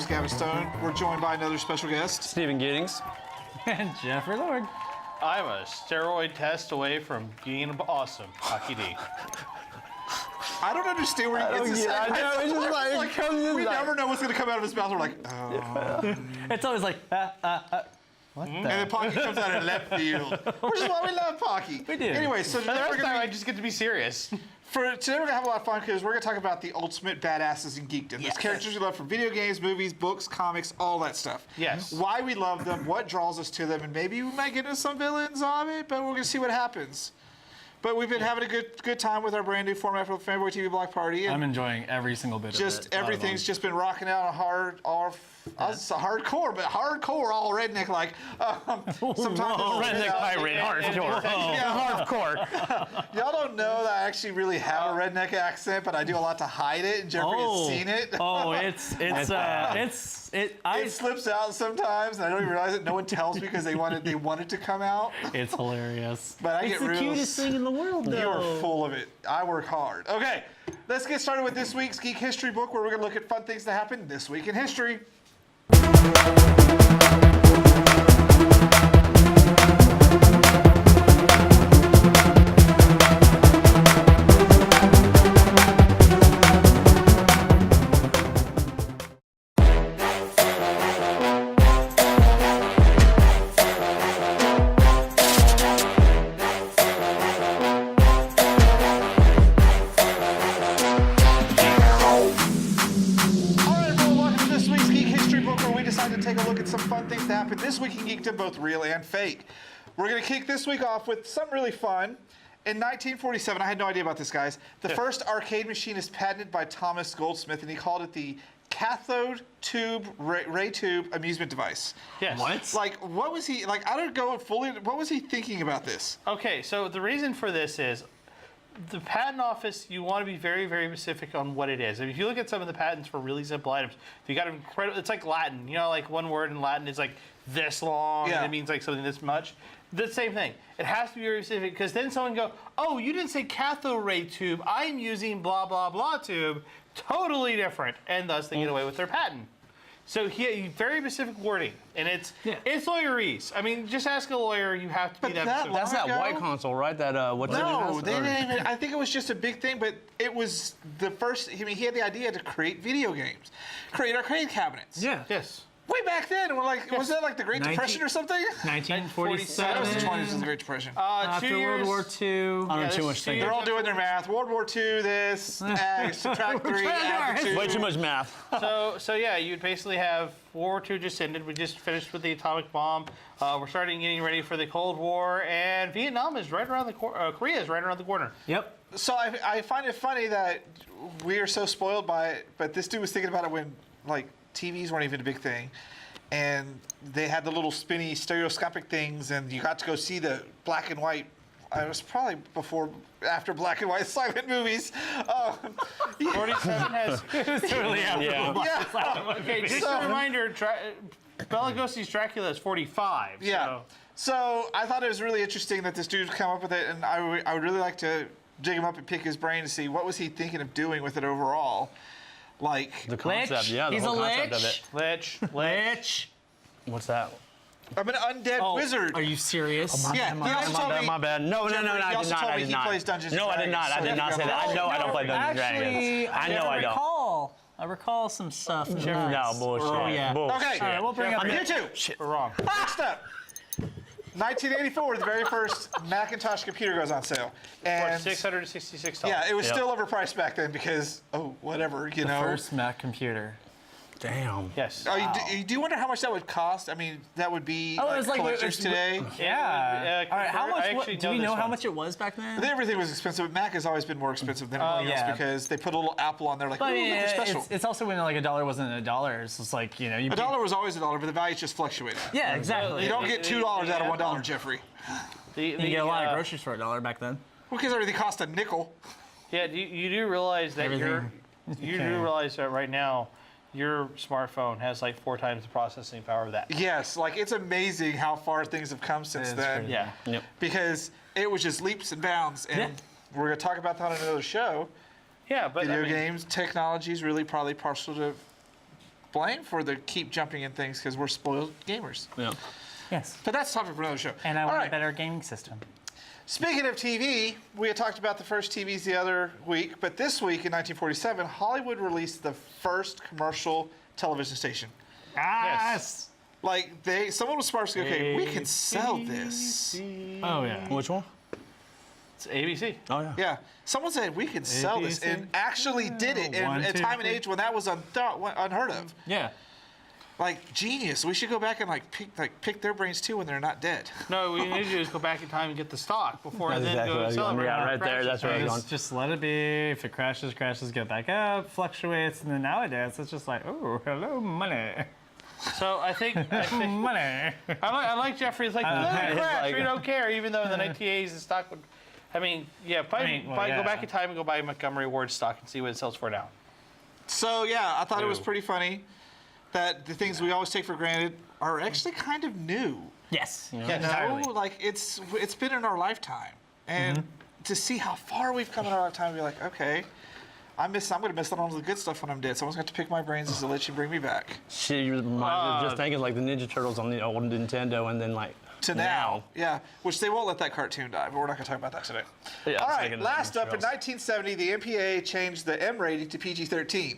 Gavin Stone. We're joined by another special guest, Steven Giddings. And Jeffrey Lord. I'm a steroid test away from being awesome, Pocky D. I don't understand where he gets this. I know, it's just like, it comes in we like... never know what's going to come out of his mouth. We're like, oh. It's always like, what And then Pocky comes out in left field, which is why we love Pocky. We do. Anyway, so today we're going I to just get to be serious. today we're going to have a lot of fun because we're going to talk about the ultimate badasses in geekdom. Yes. Those characters we love from video games, movies, books, comics, all that stuff. Yes. Why we love them, what draws us to them, and maybe we might get into some villains of it, but we're going to see what happens. But we've been having a good time with our brand new format for the Fanboy TV Block Party. And I'm enjoying every single bit of it. just everything's just been rocking out hardcore, but hardcore, all redneck like. Sometimes Redneck pirate, hardcore. Yeah, Hardcore. y'all don't know that I actually really have a redneck accent, but I do a lot to hide it, and Jeffrey has seen it. It slips out sometimes, and I don't even realize it. No one tells me because they wanted to come out. It's hilarious. But I It's get the real. cutest thing in the world, though. You are full of it. I work hard. Okay, let's get started with this week's Geek History book, where we're going to look at fun things that happened this week in history. This week in Geekdom, both real and fake. We're going to kick this week off with something really fun. In 1947, I had no idea about this, guys. The first arcade machine is patented by Thomas Goldsmith, and he called it the cathode tube ray tube amusement device. Yes. What? Like, what was he like? I don't go fully. What was he thinking about this? Okay, so the reason for this is the patent office. You want to be very, very specific on what it is. I mean, if you look at some of the patents for really simple items, you got incredible. It's like Latin. You know, like one word in Latin is like this long, and it means like something this much. The same thing. It has to be very specific because then someone go, oh, you didn't say cathode ray tube. I'm using blah, blah, blah tube. Totally different. And thus they get away with their patent. So he very specific wording. And it's lawyerese. I mean, just ask a lawyer. You have to be that specific. That's that white console, right? That No, they didn't even. I think it was just a big thing, but it was the first. I mean, he had the idea to create video games, create arcade cabinets. Yeah. Yes. Way back then, we're like, was that like the Great Depression or something? 1947. That was the 20s of the Great Depression. After 2 years. World War II. I don't know too much thinking. They're all doing their math. World War II, this, subtract 3, add 2. Way too much math. So yeah, you'd basically have World War II just ended. We just finished with the atomic bomb. We're starting getting ready for the Cold War, and Vietnam is right around the corner. Korea is right around the corner. Yep. So I find it funny that we are so spoiled by it, but this dude was thinking about it when like TVs weren't even a big thing. And they had the little spinny stereoscopic things, and you got to go see the black and white. It was probably after black and white silent movies. 47 has. Totally Okay, just a reminder. Bela Lugosi's Dracula is 45. Yeah. So I thought it was really interesting that this dude come up with it, and I would really like to dig him up and pick his brain to see what was he thinking of doing with it overall. Like The concept, the He's whole a concept of it. Lich. What's that? I'm an undead wizard. Are you serious? Yeah, My bad. No, I did not. I did he not. plays Dungeons No, I did not. I did not say that. I know I don't play Dungeons and Dragons. I know I don't. I recall some stuff. No, bullshit. Oh, yeah. Bullshit. Okay, All right, we'll bring up. you two. We're wrong. Next up. 1984, the very first Macintosh computer goes on sale. And $666. yeah, it was still overpriced back then because, whatever, you know. First Mac computer. Damn. Yes. Oh, you do wonder how much that would cost? I mean, that would be Oh, it was like- collectors today. Yeah. All All right, how much? Do we know how one. much it was back then? Everything was expensive. Mac has always been more expensive than everything else yeah. because they put a little Apple on there like, But ooh, they're special. It's also when like $1 wasn't $1. It's just like, you know, A dollar was always a dollar, but the values just fluctuated. Yeah, exactly. You don't get $2 out of $1, Jeffrey. you get a lot of groceries for $1 back then. Well, because everything cost a nickel. Yeah, you do realize that Everything. you do realize that right now your smartphone has like 4 times the processing power of that. Yes, like it's amazing how far things have come since then. crazy. Yeah. Yep. Because it was just leaps and bounds, and we're going to talk about that on another show. Yeah, but Video I mean, games, technology is really probably partial to blame for the keep jumping in things because we're spoiled gamers. Yeah. Yes. But that's a topic for another show. And I All want right. a better gaming system. Speaking of TV, we had talked about the first TVs the other week, but this week in 1947, Hollywood released the first commercial television station. Yes. Like someone was smart to go, okay, we can sell this. Oh yeah. Which one? It's ABC. Oh yeah. Yeah, someone said we can sell this, and actually did it in a time and age when that was unheard of. Yeah. Like genius. We should go back and pick their brains too when they're not dead. No, what you need to do is go back in time and get the stock before That's and then exactly go what I was going. celebrate. Yeah, when it right there. crashes. That's where I was going. Just let it be. If it crashes, go back up, fluctuates, and then nowadays it's just like, oh, hello, money. So I think Money. I like Jeffrey. It's like, let it it's crash. like- We don't care. Even though in the 1980s the stock would. I mean, yeah, go back in time and go buy Montgomery Ward stock and see what it sells for now. So yeah, I thought it was Ew. pretty funny that the things we always take for granted are actually kind of new. Yes. You Entirely. know, like it's been in our lifetime, and to see how far we've come in our lifetime, be like, okay, I'm gonna miss out on the good stuff when I'm dead. Someone's got to pick my brains just to let you bring me back Shit, you reminded me just thinking like the Ninja Turtles on the old Nintendo, and then like to now. Yeah, which they won't let that cartoon die, but we're not gonna talk about that today. Yeah, All I was right, thinking of last Ninja up in Turtles. 1970, the MPAA changed the M rating to PG-13.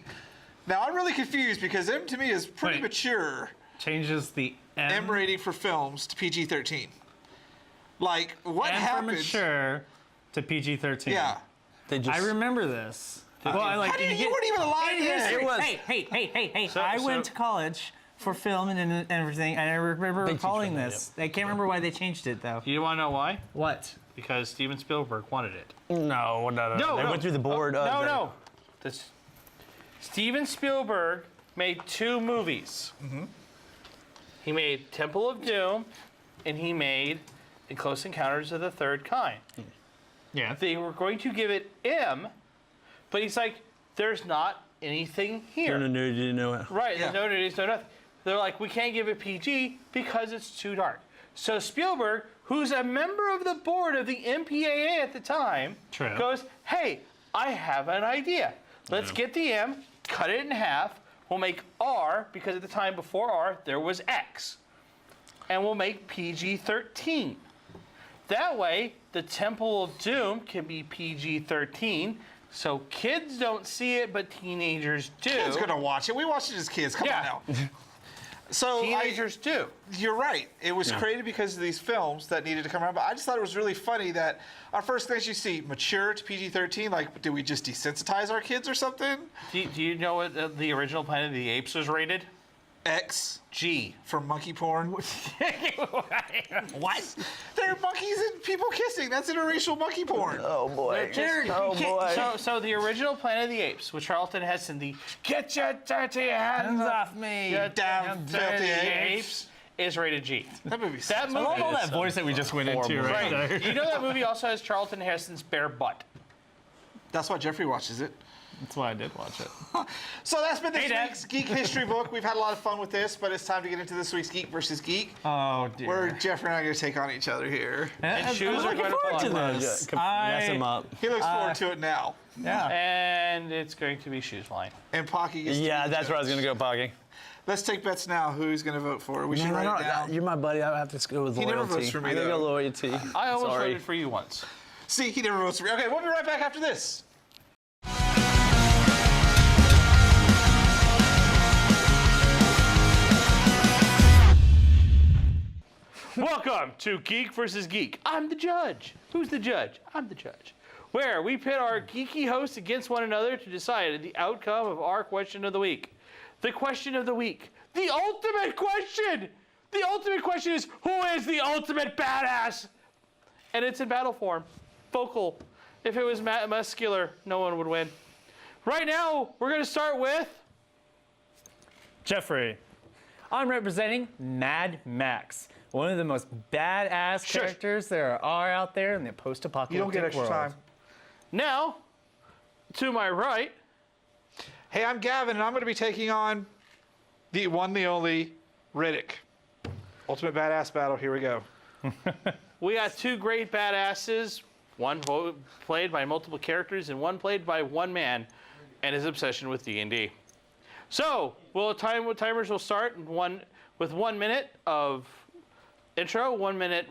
Now I'm really confused because M to me is pretty Wait. mature. Changes the M rating for films to PG-13. Like what M for happened? mature to PG-13. Yeah. They just. I remember this. Well, I like How do you weren't even alive In then. history. It was- Hey. So- I so- went to college for film and everything, and I remember They teach recalling you that, this. I can't remember why they changed it, though. Do you want to know why? What? Because Steven Spielberg wanted it. No. They went through the board. No. Steven Spielberg made 2 movies. He made Temple of Doom, and he made Close Encounters of the Third Kind. Yeah. They were going to give it M, but he's like, there's not anything here. No, you didn't know it. Right, Yeah. there's no nudity, no nothing. They're like, we can't give it PG because it's too dark. So Spielberg, who's a member of the board of the MPAA at the time, True. goes, hey, I have an idea. Let's get the M, cut it in half. We'll make R, because at the time before R, there was X. And we'll make PG-13. That way, the Temple of Doom can be PG-13, so kids don't see it, but teenagers do. Kids gonna watch it. We watched it as kids. Come Yeah. on now. So Teenagers do. you're right. It was created because of these films that needed to come around. But I just thought it was really funny that our first things you see mature to PG-13. Like, did we just desensitize our kids or something? Do you know what the original Planet of the Apes was rated? X G. for monkey porn. What? They're monkeys and people kissing. That's interracial monkey porn. Oh boy. Oh boy. So the original Planet of the Apes with Charlton Heston, the get your dirty hands off me, you damn filthy apes, is rated G. That movie. That sucks. movie. I love all that voice that we just went into right there. Right. You know that movie also has Charlton Heston's bare butt. That's why Jeffrey watches it. That's why I did watch it. So that's been this Hey, Dad. week's Geek History Book. We've had a lot of fun with this, but it's time to get into this week's Geek versus Geek, Oh dear. where Jeffrey and I are going to take on each other here. And shoes are looking going to forward to fly. this. Mess him up. He looks forward to it now. Yeah. And it's going to be shoes flying. And Pocky gets to Yeah, be that's where I was judged. gonna go, Pocky. Let's take bets now. Who's going to vote for it? We should write it down. You're my buddy. I have to go with He loyalty. never votes for me, I'm gonna though. go loyalty. I almost Sorry. voted for you once. See, he never votes for me. Okay, we'll be right back after this. Welcome to Geek vs Geek. I'm the judge. Who's the judge? I'm the judge. Where we pit our geeky hosts against one another to decide the outcome of our question of the week. The question of the week. The ultimate question! The ultimate question is, who is the ultimate badass? And it's in battle form. Vocal. If it was muscular, no one would win. Right now, we're going to start with... Jeffrey, I'm representing Mad Max, one of the most badass Shush. characters there are out there in the post-apocalyptic world. Now, to my right, Hey, I'm Gavin, and I'm going to be taking on the one, the only Riddick. Ultimate badass battle. Here we go. we got 2 great badasses, one played by multiple characters and one played by one man and his obsession with D&D. So, timers will start with 1 minute of intro, 1 minute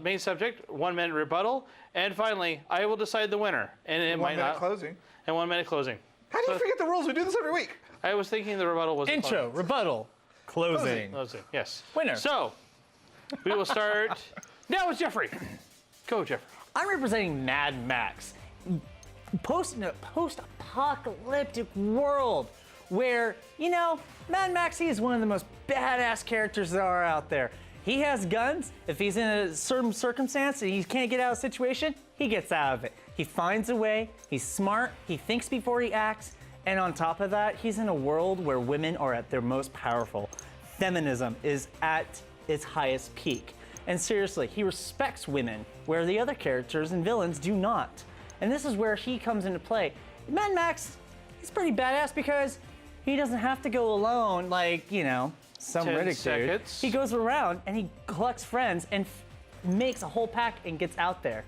main subject, 1 minute rebuttal, and finally, I will decide the winner. And it might not. Closing. And 1 minute closing. How do you forget the rules? We do this every week. I was thinking the rebuttal was Intro, rebuttal, closing. Closing. Yes. Winner. So, we will start. Now it's Jeffrey. Go, Jeffrey. I'm representing Mad Max. Post-apocalyptic world where, Mad Max, he is one of the most badass characters there are out there. He has guns. If he's in a certain circumstance and he can't get out of a situation, he gets out of it. He finds a way. He's smart. He thinks before he acts. And on top of that, he's in a world where women are at their most powerful. Feminism is at its highest peak. And seriously, he respects women, where the other characters and villains do not. And this is where he comes into play. Mad Max, he's pretty badass because he doesn't have to go alone like, some 10 Riddick seconds. dude. He goes around and he collects friends and makes a whole pack and gets out there.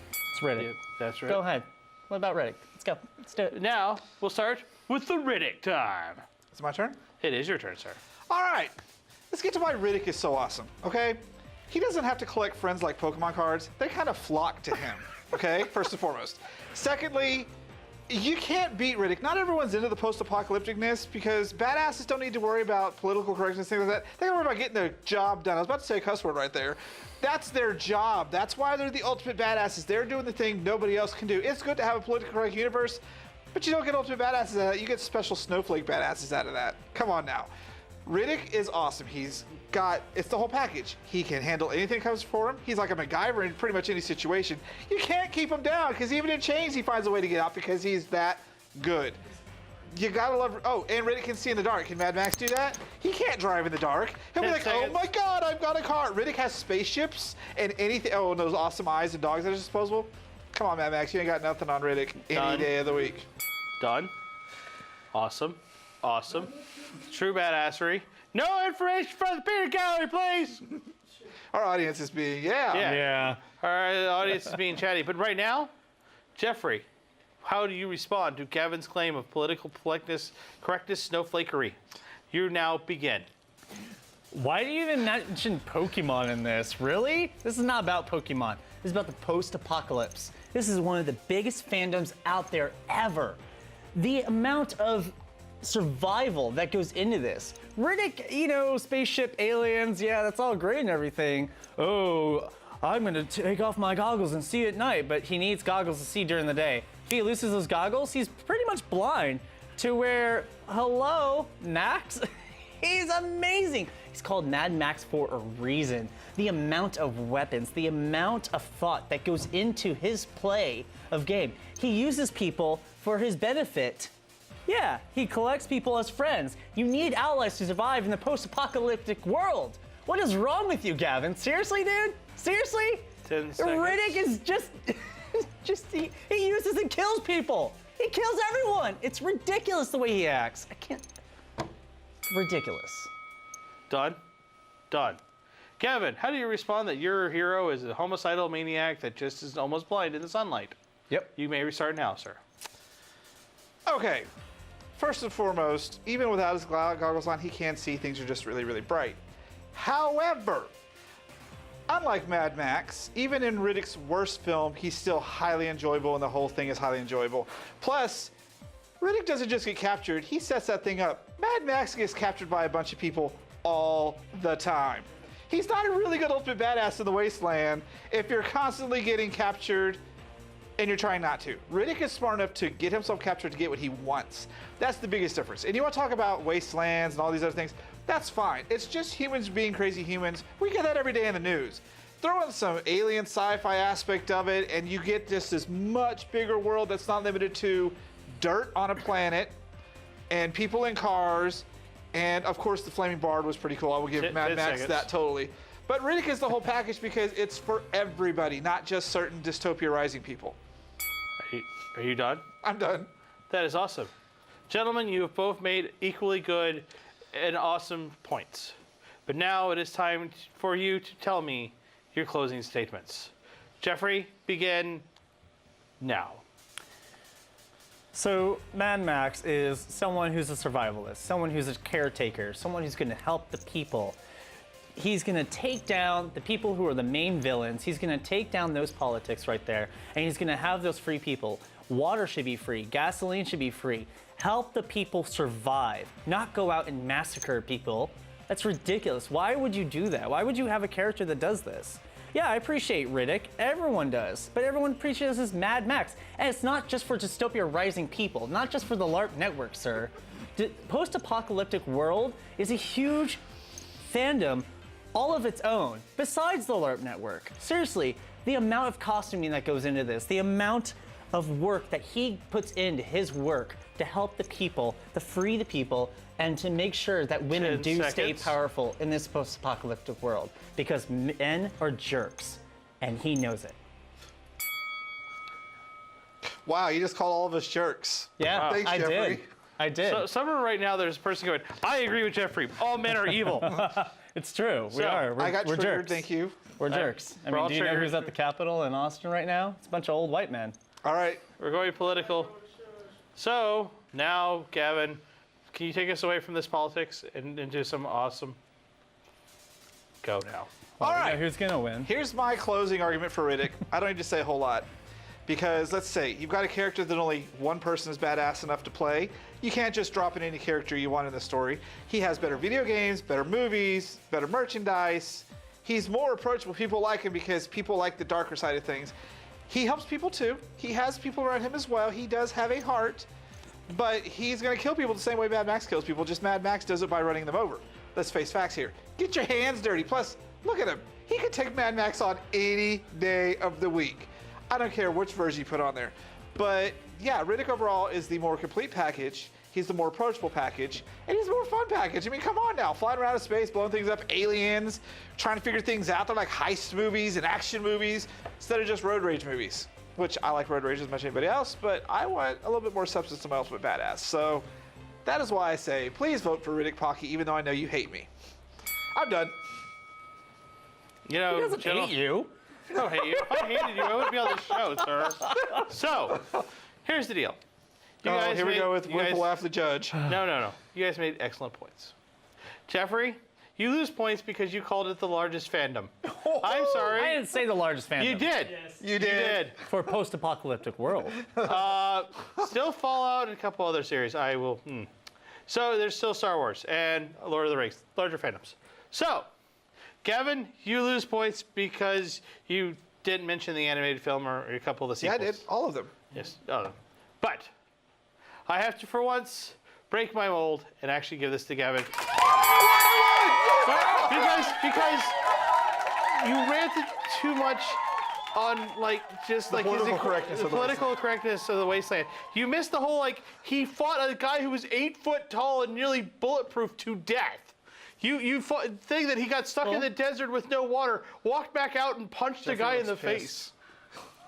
It's Riddick. Yep, that's right. Go ahead. What about Riddick? Let's go. Let's do it. Now, we'll start with the Riddick time. It's my turn? It is your turn, sir. All right. Let's get to why Riddick is so awesome, okay? He doesn't have to collect friends like Pokemon cards. They kind of flock to him, okay? First and foremost. Secondly, you can't beat Riddick. Not everyone's into the post-apocalypticness because badasses don't need to worry about political correctness, things like that. They gotta worry about getting their job done. I was about to say a cuss word right there. That's their job. That's why they're the ultimate badasses. They're doing the thing nobody else can do. It's good to have a politically correct universe, but you don't get ultimate badasses out of that. You get special snowflake badasses out of that. Come on now. Riddick is awesome. It's the whole package. He can handle anything that comes for him. He's like a MacGyver in pretty much any situation. You can't keep him down because even in chains, he finds a way to get out because he's that good. You gotta love. Oh, and Riddick can see in the dark. Can Mad Max do that? He can't drive in the dark. He'll be like, oh my God, I've got a car. Riddick has spaceships and anything. Oh, and those awesome eyes and dogs that are disposable. Come on, Mad Max. You ain't got nothing on Riddick any day of the week. Done. Awesome. Awesome. True badassery. No information from the peanut gallery, please. Our audience is being, Yeah. Our audience is being chatty. But right now, Jeffrey, how do you respond to Gavin's claim of political correctness, snowflakery? You now begin. Why do you even mention Pokemon in this? Really? This is not about Pokemon. This is about the post-apocalypse. This is one of the biggest fandoms out there ever. The amount of survival that goes into this. Riddick, spaceship, aliens, yeah, that's all great and everything. Oh, I'm gonna take off my goggles and see at night, but he needs goggles to see during the day. If he loses those goggles, he's pretty much blind to where, hello, Max? He's amazing. He's called Mad Max for a reason. The amount of weapons, the amount of thought that goes into his play of game. He uses people for his benefit. Yeah, he collects people as friends. You need allies to survive in the post-apocalyptic world. What is wrong with you, Gavin? Seriously, dude? Seriously? 10 seconds. Riddick is he uses and kills people. He kills everyone. It's ridiculous the way he acts. I can't. Ridiculous. Done. Done. Gavin, how do you respond that your hero is a homicidal maniac that just is almost blind in the sunlight? Yep. You may restart now, sir. Okay. First and foremost, even without his goggles on, he can see things are just really, really bright. However, unlike Mad Max, even in Riddick's worst film, he's still highly enjoyable and the whole thing is highly enjoyable. Plus, Riddick doesn't just get captured, he sets that thing up. Mad Max gets captured by a bunch of people all the time. He's not a really good ultimate badass in the wasteland if you're constantly getting captured and you're trying not to. Riddick is smart enough to get himself captured to get what he wants. That's the biggest difference. And you want to talk about wastelands and all these other things, that's fine. It's just humans being crazy humans. We get that every day in the news. Throw in some alien sci-fi aspect of it and you get just this much bigger world that's not limited to dirt on a planet and people in cars. And of course the Flaming Bard was pretty cool. I will give Mad Max that totally. But Riddick is the whole package because it's for everybody, not just certain dystopia rising people. Are you done? I'm done. That is awesome. Gentlemen, you have both made equally good and awesome points. But now it is time for you to tell me your closing statements. Jeffrey, begin now. So Mad Max is someone who's a survivalist, someone who's a caretaker, someone who's going to help the people. He's going to take down the people who are the main villains. He's going to take down those politics right there, and he's going to have those free people. Water should be free. Gasoline should be free. Help the people survive, not go out and massacre people. That's ridiculous. Why would you do that? Why would you have a character that does this? Yeah, I appreciate Riddick. Everyone does. But everyone appreciates his Mad Max. And it's not just for Dystopia Rising people, not just for the LARP network, sir. Post-apocalyptic world is a huge fandom all of its own, besides the LARP network. Seriously, the amount of costuming that goes into this, the amount of work that he puts into his work to help the people, to free the people, and to make sure that women do stay powerful in this post-apocalyptic world. Because men are jerks, and he knows it. Wow, you just called all of us jerks. Yeah, Thanks, I Jeffrey. did. I did. So somewhere right now, there's a person going, I agree with Jeffrey. All men are evil. It's true. We So, are. I got we're triggered, jerks. thank you. We're jerks. I We're mean, all do you know triggered. who's at the Capitol in Austin right now? It's a bunch of old white men. All right. We're going political. So now, Gavin, can you take us away from this politics and into some awesome? Go now. All We know right. who's gonna win? Here's my closing argument for Riddick. I don't need to say a whole lot. Because let's say you've got a character that only one person is badass enough to play. You can't just drop in any character you want in the story. He has better video games, better movies, better merchandise. He's more approachable. People like him because people like the darker side of things. He helps people too. He has people around him as well. He does have a heart, but he's going to kill people the same way Mad Max kills people. Just Mad Max does it by running them over. Let's face facts here. Get your hands dirty. Plus, look at him. He could take Mad Max on any day of the week. I don't care which version you put on there. But yeah, Riddick overall is the more complete package. He's the more approachable package, and he's the more fun package. I mean, come on now, flying around in space, blowing things up, aliens, trying to figure things out. They're like heist movies and action movies instead of just road rage movies, which I like road rage as much as anybody else, but I want a little bit more substance to my Ultimate Badass. So that is why I say, please vote for Riddick Pocky, even though I know you hate me. I'm done. You know, He doesn't hate you. I don't hate you. If I hated you, I wouldn't be on this show, sir. So, here's the deal. You Oh, guys here we made- go with you guys- Whipple Laugh the Judge. No. You guys made excellent points. Jeffrey, you lose points because you called it the largest fandom. I'm sorry. I didn't say the largest fandom. You did. You did. For a post-apocalyptic world. Still Fallout and a couple other series. I will. So there's still Star Wars and Lord of the Rings, larger fandoms. So, Gavin, you lose points because you didn't mention the animated film or a couple of the Yeah, I sequels. did. All of them. Yes. But I have to, for once, break my mold and actually give this to Gavin. because you ranted too much on just The political correctness the of the political correctness of the wasteland. You missed the whole he fought a guy who was 8 foot tall and nearly bulletproof to death. You fought thing that he got stuck in the desert with no water, walked back out and punched the guy in the face.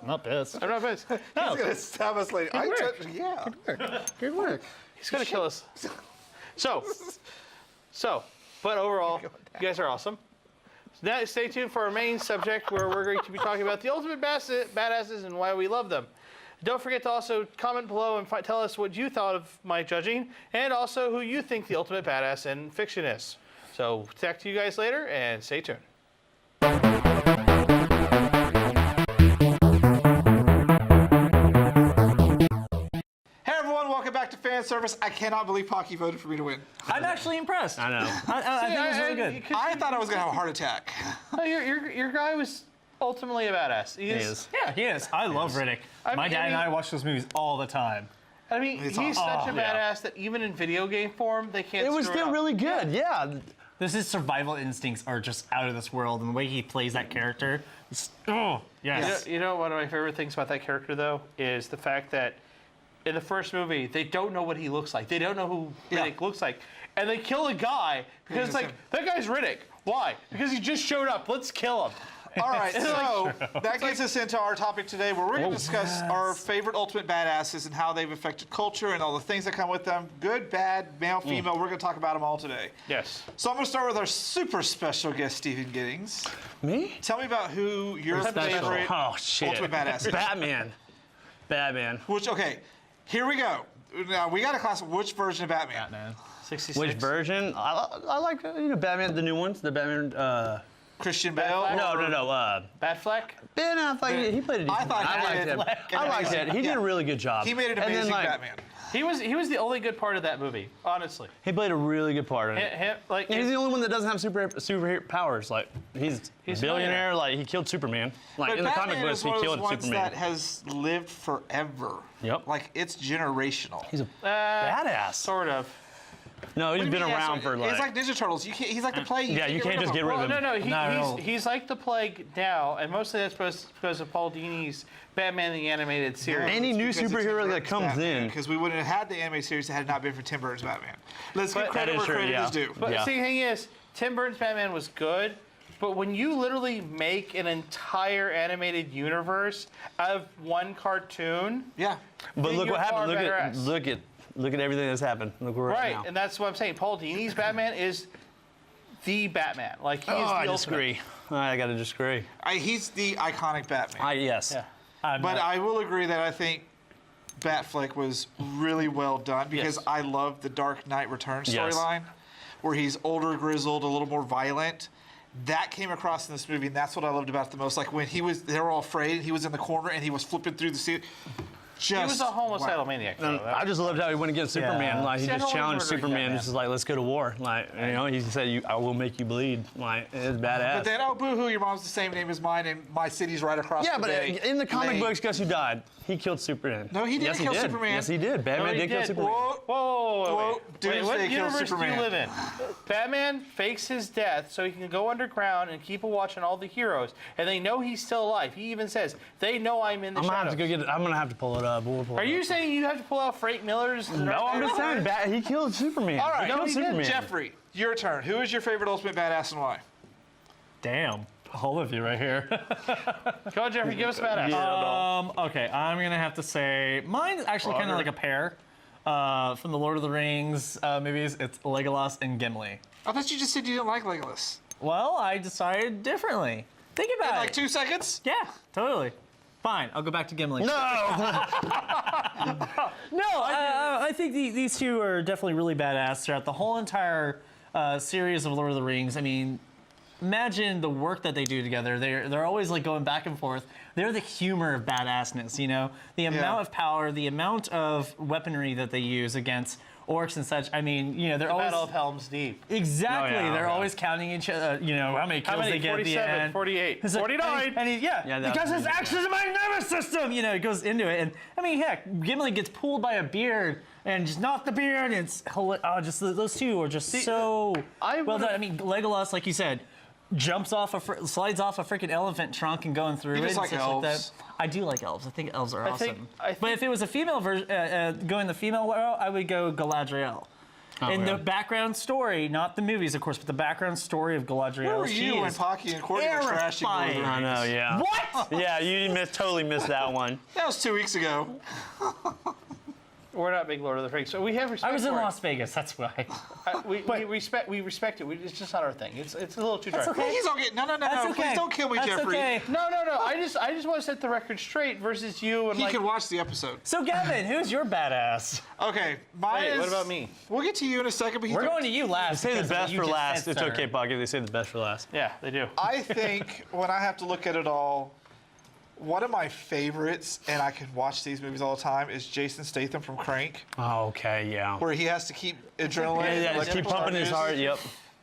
I'm not pissed. I'm not pissed. He's gonna stab us later. Yeah. Good work. He's gonna kill us. So, but overall, you guys are awesome. Now, stay tuned for our main subject where we're going to be talking about the ultimate badasses and why we love them. Don't forget to also comment below and tell us what you thought of my judging and also who you think the ultimate badass in fiction is. So, talk to you guys later and stay tuned. Hey everyone, welcome back to Fanservice. I cannot believe Pocky voted for me to win. I'm actually impressed. I know. I think it was really good. I thought I was gonna have a heart attack. Your guy was ultimately a badass. He is. Yeah, he is. I love Riddick. My dad and I watch those movies all the time. I mean, It's he's awesome. such a badass that even in video game form, they can't. It was screw still up. really good, yeah. His survival instincts are just out of this world, and the way he plays that character, yes. You know, one of my favorite things about that character, though, is the fact that in the first movie, they don't know what he looks like. They don't know who Riddick looks like. And they kill a guy because it's like, that guy's Riddick. Why? Because he just showed up. Let's kill him. All right, so that gets us into our topic today where we're going to discuss our favorite ultimate badasses and how they've affected culture and all the things that come with them. Good, bad, male, female. We're going to talk about them all today. Yes. So I'm going to start with our super special guest, Steven Giddings. Me? Tell me about who your favorite Oh, shit. ultimate badass is. Batman. Which, okay, Here we go. Now we got to class which version of Batman. Batman. 66. Which version? I like Batman, the new ones, the Batman. Christian Bale. No. Batfleck? Ben Affleck, he played a decent. I liked it. He did a really good job. He made an amazing Batman. He was the only good part of that movie, honestly. He played a really good part in it. Like And he's the only one that doesn't have super powers. Like he's a billionaire. Like he killed Superman. Like But in the Batman comic books, is he one of those killed ones Superman. that has lived forever. Yep. Like it's generational. He's a badass. sort of. No, he's been around for like. It's like Ninja Turtles. You can't. He's like the plague. Yeah, you can't just get rid of him. No. He's like the plague now, and mostly that's because of Paul Dini's Batman the Animated Series. Any new superhero that comes in. Because we wouldn't have had the animated series had it not been for Tim Burton's Batman. Let's give credit where credit is due. But see, the thing is, Tim Burton's Batman was good, but when you literally make an entire animated universe out of one cartoon, Yeah. But then look you're what happened. far Look at everything that's happened. Look where we're at right? now. And that's what I'm saying. Paul Dini's Batman is the Batman. Like he is the I ultimate. disagree. I gotta disagree. He's the iconic Batman. Yes. Yeah. But I will agree that I think Batfleck was really well done because Yes. I love the Dark Knight Returns Yes. storyline, where he's older, grizzled, a little more violent. That came across in this movie, and that's what I loved about it the most. Like when they were all afraid, and he was in the corner, and he was flipping through the seat. He was a homicidal maniac. Though. I just loved how he went against Superman. Like he See, I just don't challenged remember Superman. that, Just like, let's go to war. Like he said, "I will make you bleed." Like it's badass. But then, oh, boo-hoo, your mom's the same name as mine, and my city's right across yeah, the but bay. in the comic Lame. books, guess who died? He killed Superman. No, he didn't yes, kill did. Superman. Yes, he did. Batman he did kill did. Superman. Whoa. Wait, Doomsday what killed universe Superman. do you live in? Batman fakes his death so he can go underground and keep a watch on all the heroes, and they know he's still alive. He even says, "They know I'm in the I'm gonna shadows." have to go get it. I'm gonna have to pull it up. We'll pull Are it you up. saying you have to pull out Frank Miller's? No, I'm just saying. He killed Superman. All right, he killed he did. Superman. Jeffrey, your turn. Who is your favorite Ultimate Badass and why? Damn. All of you right here. Go on, Jeffrey, give us a badass. Okay, I'm gonna have to say mine's actually kind of like a pair from the Lord of the Rings movies. It's Legolas and Gimli. I thought you just said you didn't like Legolas. Well, I decided differently. Think about In it. like 2 seconds? Yeah, totally. Fine, I'll go back to Gimli. No. I think these two are definitely really badass throughout the whole entire series of Lord of the Rings. I mean, imagine the work that they do together. They're always like going back and forth. They're the humor of badassness, you know? The amount of power, the amount of weaponry that they use against orcs and such. I mean, you know, they're always Battle of Helm's Deep. exactly. Oh, yeah, they're yeah. always counting each other. You know how many kills How many? they get at the 47, end. 48, It's like- 49. And he, Yeah, that because was his actions in my nervous system. You know, it goes into it. And I mean, heck, Gimli gets pulled by a beard and just not the beard. And it's just those two are just so I well would've- done. I mean, Legolas, like you said, jumps off slides off a freaking elephant trunk and going through You it. just and like stuff elves. that. I do like elves. I think elves are awesome. I think- But if it was a female version, going the female route, I would go Galadriel. In yeah. the background story, not the movies, of course, but the background story of Galadriel. Where were she you when is Pocky and Courtney were trashing Lord of the terrifying. I know. Rings? Yeah. What? Yeah, you totally missed that one. That was 2 weeks ago. We're not big Lord of the Rings, so we have respect I was in for it. Las Vegas, that's why. We respect it. It's just not our thing. It's a little too dark. That's okay. He's all getting, no, That's okay. please don't kill me, That's Jeffrey. okay. No. I just want to set the record straight versus you and He like. can watch the episode. So, Gavin, who's your badass? Okay, mine Wait, is... what about me? We'll get to you in a second, but We're going to you last. Say the because of what best you for just last. said, It's sir. okay, Pocky. They say the best for last. Yeah, they do. I think when I have to look at it all, one of my favorites, and I can watch these movies all the time, is Jason Statham from Crank, Oh, okay. Yeah. where he has to keep adrenaline. Yeah, and just keep pumping his heart. Yep.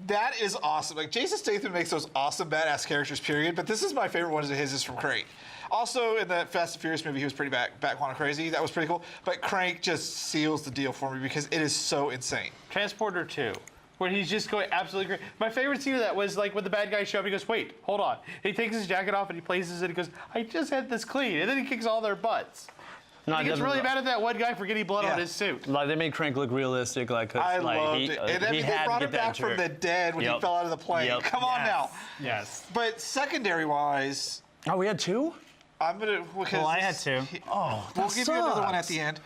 That is awesome. Like Jason Statham makes those awesome badass characters, period. But this is my favorite one of his is from Crank. Also, in the Fast and Furious movie, he was pretty back on crazy. That was pretty cool. But Crank just seals the deal for me because it is so insane. Transporter 2, where he's just going absolutely great. My favorite scene of that was like when the bad guy show up, he goes, wait, hold on. He takes his jacket off and he places it. He goes, I just had this clean. And then he kicks all their butts. No, He gets really mad at that one guy for getting blood Yeah. on his suit. Like they made Crank look realistic. Like, 'cause, I like loved he, it. And then he they had brought to him get that back from jerk. the dead when he Yep. fell out of the plane. Yep. Come on now. Yes. But secondary-wise, Oh, we had two. I'm going to... Well, I had two. Oh, We'll give you another one at sucks. the end.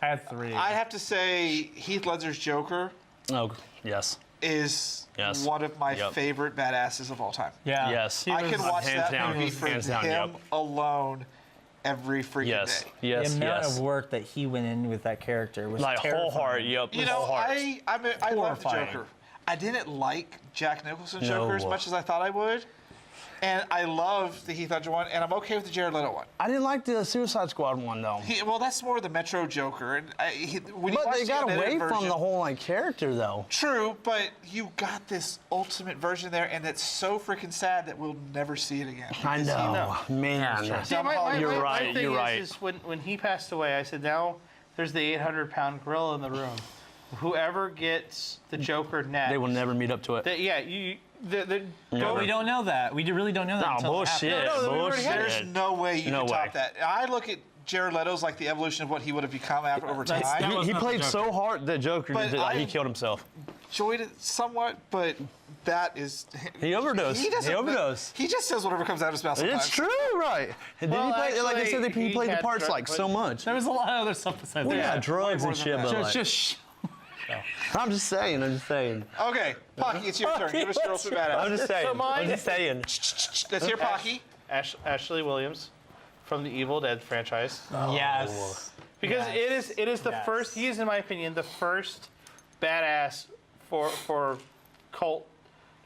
I had three. I have to say Heath Ledger's Joker Oh, yes. is Yes. one of my Yep. favorite badasses of all time. yeah. Yes. He I was- can watch hands that down. movie for Hands down, him yep. alone every freaking Yes, day. yes, the amount yes. of work that he went in with that character was Like whole terrifying. heart, yep. You know, whole heart. I love the Horrifying. Joker. I didn't like Jack Nicholson's No. Joker as much as I thought I would. And I love the Heath Ledger one, and I'm okay with the Jared Leto one. I didn't like the Suicide Squad one though. Well, that's more the Metro Joker. And when you But watch they the got unedited away from version- the whole like character though. True, but you got this ultimate version there, and it's so freaking sad that we'll never see it again. I know, man. See, You're right, thing you're is, right. Is when he passed away, I said, now there's the 800-pound gorilla in the room. Whoever gets the Joker next, They will never meet up to it. But we don't know that. We really don't know that No, until it happens. bullshit. No, we already had it. There's no way you No can top way. that. I look at Jared Leto's like the evolution of what he would have become after over time. That He, was he not the played Joker. so hard that Joker But that like, he I- killed himself. Enjoyed it somewhat, but that is. He overdosed. He doesn't- overdosed. He just says whatever comes out of his mouth sometimes. It's true, right? And Well, did he play, like I said, actually, he played the had parts drug- like so much. There was a lot of other stuff besides Yeah, that. drugs more and than shit, that. but like, Just I'm just saying. Okay, Pocky, it's your turn. Give us your ultimate I'm badass. just saying. mine- I'm just saying. Let's hear Pocky. Ashley Williams from the Evil Dead franchise. yes. Because Yes. it is the Yes. first. He is, in my opinion, the first badass for cult.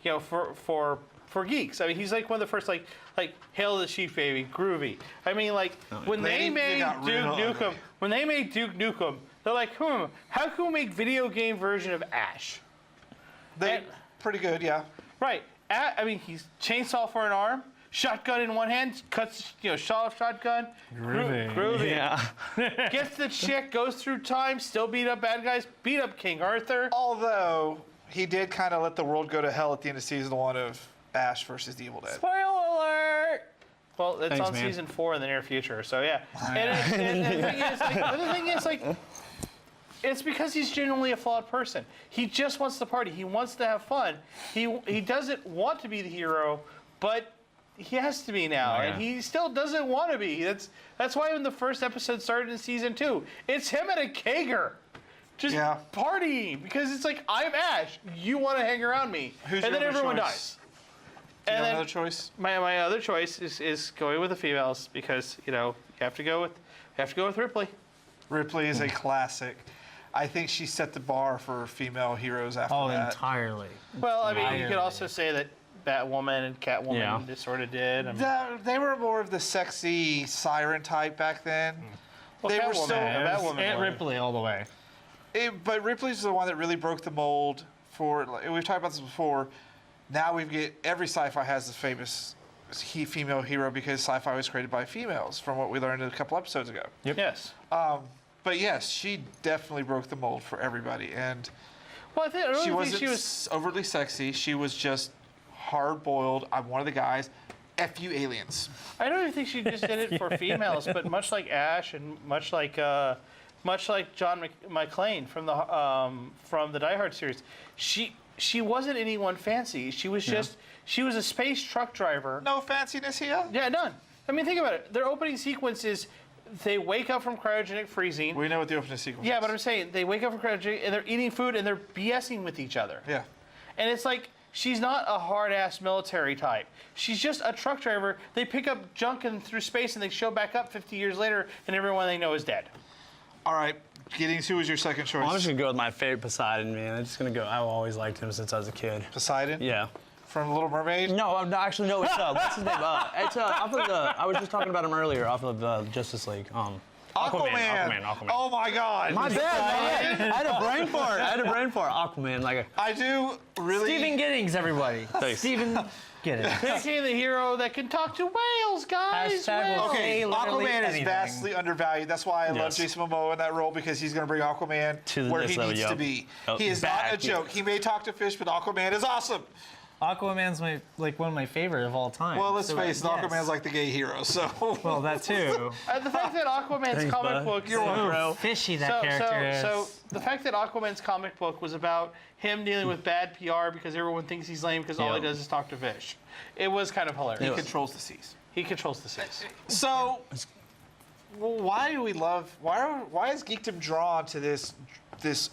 You know, for geeks. I mean, he's like one of the first like Hail to the Chief Baby, groovy. I mean, like when they They made got Duke real Nukem, ugly. when they made Duke Nukem, they're like, how can we make video game version of Ash? They pretty good, yeah. Right. I mean, he's chainsaw for an arm, shotgun in one hand, cuts, shotgun. Groovy. Yeah. Gets the chick, goes through time, still beat up bad guys, beat up King Arthur. Although he did kind of let the world go to hell at the end of season 1 of Ash versus the Evil Dead. Spoiler alert! Well, it's Thanks, on man. season 4 in the near future, so yeah. And the thing is, like, it's because he's genuinely a flawed person. He just wants to party. He wants to have fun. He doesn't want to be the hero, but he has to be now, Oh, yeah. and he still doesn't want to be. That's why when the first episode started in season 2, it's him at a kegger, just Yeah. partying, because it's like, I'm Ash. You want to hang around me, Who's and your then other everyone choice? dies. Do you And have then another choice? my other choice is going with the females because you have to go with Ripley. Ripley is a classic. I think she set the bar for female heroes after Oh, that. entirely. Well, I mean, you could Entirely. also say that Batwoman and Catwoman Yeah. just sort of did. I mean, They were more of the sexy siren type back then. well, they were Catwoman, still- Batwoman Aunt won. Ripley all the way. But Ripley's the one that really broke the mold for. Like, we've talked about this before. Now every sci-fi has this famous female hero because sci-fi was created by females, from what we learned a couple episodes ago. Yes. But yes, she definitely broke the mold for everybody, and Well, I don't she think wasn't she was. overtly sexy. She was just hard-boiled. I'm one of the guys. F you aliens. I don't even think she just did it for females, but much like Ash and much like John McClane from the Die Hard series, she wasn't anyone fancy. She was just she was a space truck driver. No fanciness here. Yeah, none. I mean, think about it. Their opening sequence is they wake up from cryogenic freezing. We know what the opening sequence Yeah, is. but I'm saying they wake up from cryogenic and they're eating food and they're BSing with each other. Yeah. And it's like she's not a hard-ass military type. She's just a truck driver. They pick up junk through space and they show back up 50 years later and everyone they know is dead. All right. Giddings, who was your second choice? I'm just gonna go with my favorite Poseidon, man. I'm just gonna go. I've always liked him since I was a kid. Poseidon? Yeah. From Little Mermaid? No, actually no. It's what's his name? It's off of the. I was just talking about him earlier, off of Justice League. Aquaman. Oh my God. My bad. I had a brain fart. Aquaman, like. I do really. Steven Giddings, everybody. Thanks. Steven Giddings. Picking the hero that can talk to whales, guys. Hashtag whales. will Okay, say literally Aquaman is anything. vastly undervalued. That's why I love Yes. Jason Momoa in that role, because he's going to bring Aquaman To the where next he level, needs to yep. be. Oh, He is back, not a joke. He may talk to fish, but Aquaman is awesome. Aquaman's one of my favorite of all time. Well, let's So, face it, yes. Aquaman's like the gay hero, so. Well, that too. The fact that Aquaman's comic bud. book. So fishy that character is. So the fact that Aquaman's comic book was about him dealing with bad PR because everyone thinks he's lame because all he Yep. does is talk to fish. It was kind of hilarious. He controls the seas. He controls the seas. So, why do we love? Why is Geekdom drawn to this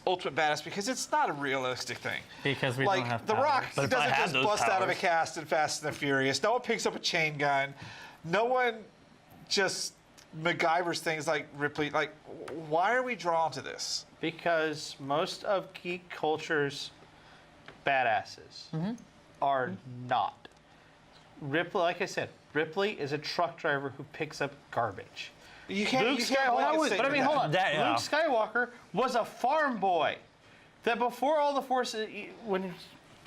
ultimate badass? Because it's not a realistic thing. Because we Like don't have The Rock, powers. But he if I doesn't had just those bust out of a powers- cast in Fast and the Furious. No one picks up a chain gun. No one just MacGyver's things like Ripley. Like, why are we drawn to this? Because most of geek culture's badasses are not. Ripley, like I said, Ripley is a truck driver who picks up garbage. You can't. Luke you can't blanket Skywalker, but I statement mean, that. hold on. That, yeah. Luke Skywalker was a farm boy. That before all the forces, when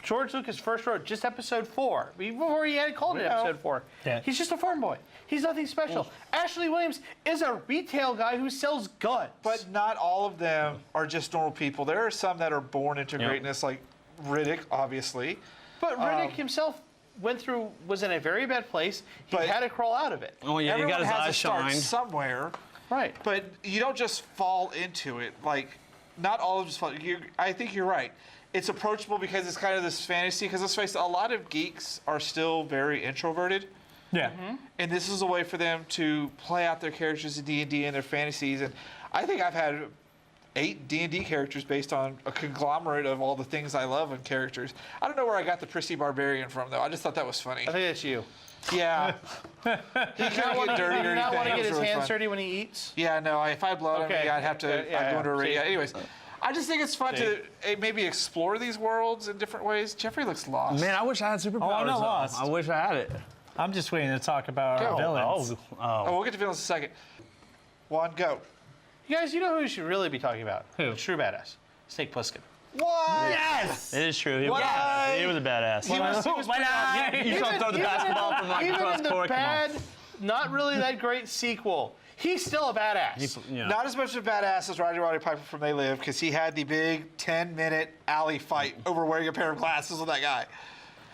George Lucas first wrote just episode 4, before he had called it episode 4, Yeah. he's just a farm boy. He's nothing special. Ashley Williams is a retail guy who sells guns. But not all of them are just normal people. There are some that are born into greatness, like Riddick, obviously. But Riddick himself was in a very bad place. He But- had to crawl out of it. Oh yeah, Everyone he got his has eyes to start shined. somewhere, Right. but you don't just fall into it. Like, not all of them just fall. I think you're right. It's approachable because it's kind of this fantasy. Because let's face it, a lot of geeks are still very introverted. Yeah. And this is a way for them to play out their characters in D&D and their fantasies. And I think I've had 8 D&D characters based on a conglomerate of all the things I love in characters. I don't know where I got the Prissy Barbarian from, though. I just thought that was funny. I think that's you. Yeah. He couldn't get dirty Do or you not anything. want to It get was his really hands fun. dirty when he eats? Yeah, no. If I had blood on me, Okay, I'd have to okay, yeah, I'd go into a see. yeah. Anyways, I just think it's fun to maybe explore these worlds in different ways. Jeffrey looks lost. Man, I wish I had superpowers. I'm not though. lost. I wish I had it. I'm just waiting to talk about our villains. Oh, we'll get to villains in a second. Juan, go. You guys, you know who we should really be talking about? Who? True badass. Snake Plissken. What? Yes! It is true. He, What was, I- he was a badass. He was Why not? You saw him throw the basketball from like even across in the court. Come on. bad, not really that great sequel, he's still a badass. Yeah. Not as much of a badass as Roddy Piper from They Live, because he had the big 10-minute alley fight over wearing a pair of glasses with that guy.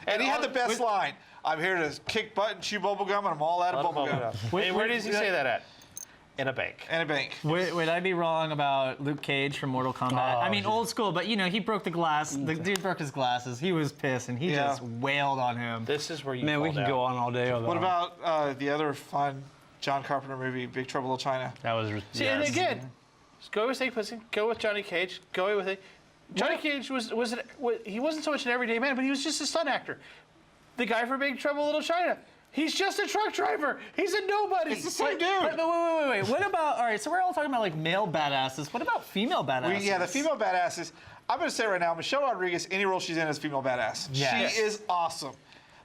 And he had the best line. I'm here to kick butt and chew bubblegum, and I'm all out of bubblegum. Wait, Where wait, does he say that at? In a bank. And a bank. Would I be wrong about Luke Cage from Mortal Kombat? I mean, old school, but you know, he broke the glass. The dude broke his glasses. He was pissed, and he Yeah. just wailed on him. This is where you Man, we fall can down. go on all day. What about the other fun John Carpenter movie, Big Trouble in China? That was. See, and again, just go with Snake Plissken, go with Johnny Cage, go with it. Johnny Cage he wasn't so much an everyday man, but he was just a stunt actor. The guy for Big Trouble in Little China, he's just a truck driver. He's a nobody. It's the same dude. But wait. What about, all right, so we're all talking about like male badasses. What about female badasses? Yeah, the female badasses. I'm going to say right now, Michelle Rodriguez, any role she's in is female badass. Yes. She is awesome.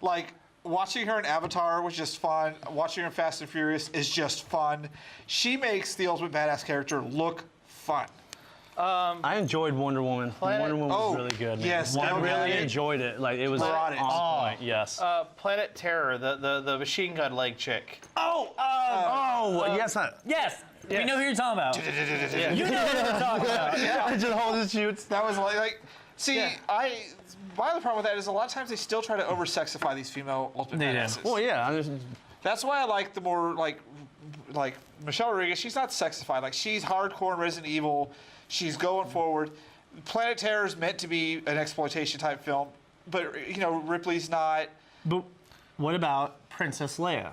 Like, watching her in Avatar was just fun. Watching her in Fast and Furious is just fun. She makes the ultimate badass character look fun. I enjoyed Wonder Woman. Wonder Woman was really good. Man. yes, I Gal really Gadot. enjoyed it. Like it was Brought it. on point. Yes. Planet Terror, the machine gun leg chick. Yes. Yes, we know who you're talking about. You know who you're talking about. I just hold his shoots. That was like see, Yeah. my other problem with that is a lot of times they still try to over-sexify these female ultimate They do. badasses. Well, yeah. That's why I like the more like Michelle Rodriguez. She's not sexified. Like, she's hardcore in Resident Evil. She's going forward. Planet Terror is meant to be an exploitation type film, but you know Ripley's not But what about Princess Leia?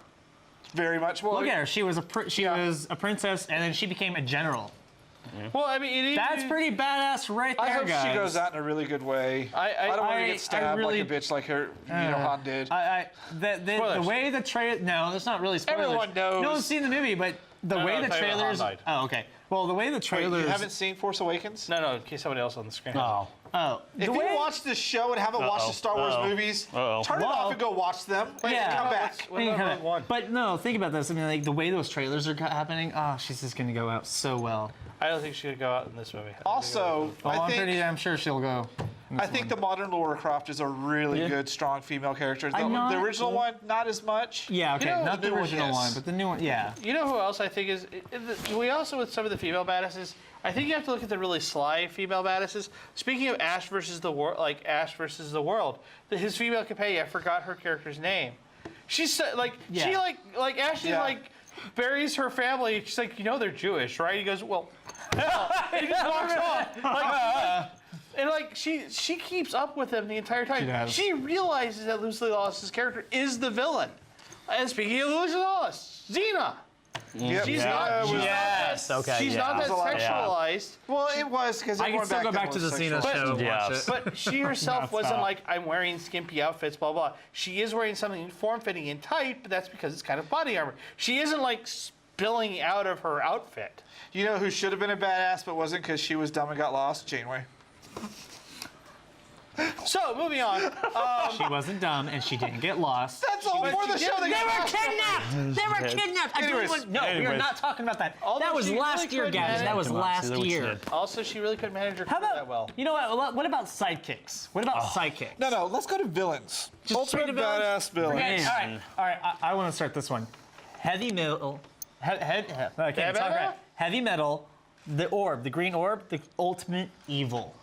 very much. Well, Look at her. She was a princess, and then she became a general. Well, I mean, That's pretty badass right there, I hope guys. she goes out in a really good way. I don't want her to I get stabbed really- like a bitch like her, Han did. The Spoilers. way the trailer. No, that's not really spoilers. Everyone knows. No one's seen the movie, but the way no, the I'm talking about trailers. Han died. Oh, okay. Well, the way the Wait, trailers. you haven't seen Force Awakens? No, in case somebody else on the screen. Oh. Oh, If the you way. watch this show and haven't watched the Star Wars movies, turn it Well- off and go watch them. Yeah. And come back. What Think about of Rogue it. One? But no, think about this. I mean, like the way those trailers are happening. Oh, she's just gonna go out so well. I don't think she would go out in this movie. Also, Well, I'm I pretty think damn sure she'll go. the modern Laura Croft is a really good, strong female character. I'm not- The original one, not as much. Yeah, okay, know, not the the new one, original yes. one, but the new one. Yeah. You know who else I think is? We also with some of the female badasses. I think you have to look at the really sly female badasses. Speaking of Ash versus the World, his female companion. I forgot her character's name. She's like she Yeah. like Ashley Yeah. like buries her family. She's like, you know they're Jewish, right? He goes, well, hell. And he just walks off. And like she keeps up with him the entire time. She does. She realizes that Lucy Lawless's character is the villain. And speaking of Lucy Lawless, Xena. Yep. She's not. Yes. Okay. She's yeah. not that There's a lot of- sexualized. Well, it was because I can still go back to the Xena show and watch Yes. it. But she herself wasn't stop. like, I'm wearing skimpy outfits, blah, blah. She is wearing something form-fitting and tight, but that's because it's kind of body armor. She isn't like spilling out of her outfit. You know who should have been a badass but wasn't because she was dumb and got lost? Janeway. So, moving on. She wasn't dumb and she didn't get lost. That's all for the show. They were kidnapped! They were kidnapped! Anyways. No, we are Anyways. not talking about that. Although That was she really last year, could Gavin. manage- That was Come on, last see what you year. did. Also, she really couldn't manage her How career about, that well. you know what about sidekicks? What about sidekicks? No, let's go to villains. Just Ultimate straight to villains? badass villain. Okay, all right. I want to start this one. Heavy metal. I can't talk right. Heavy metal. The orb, the green orb, the ultimate evil.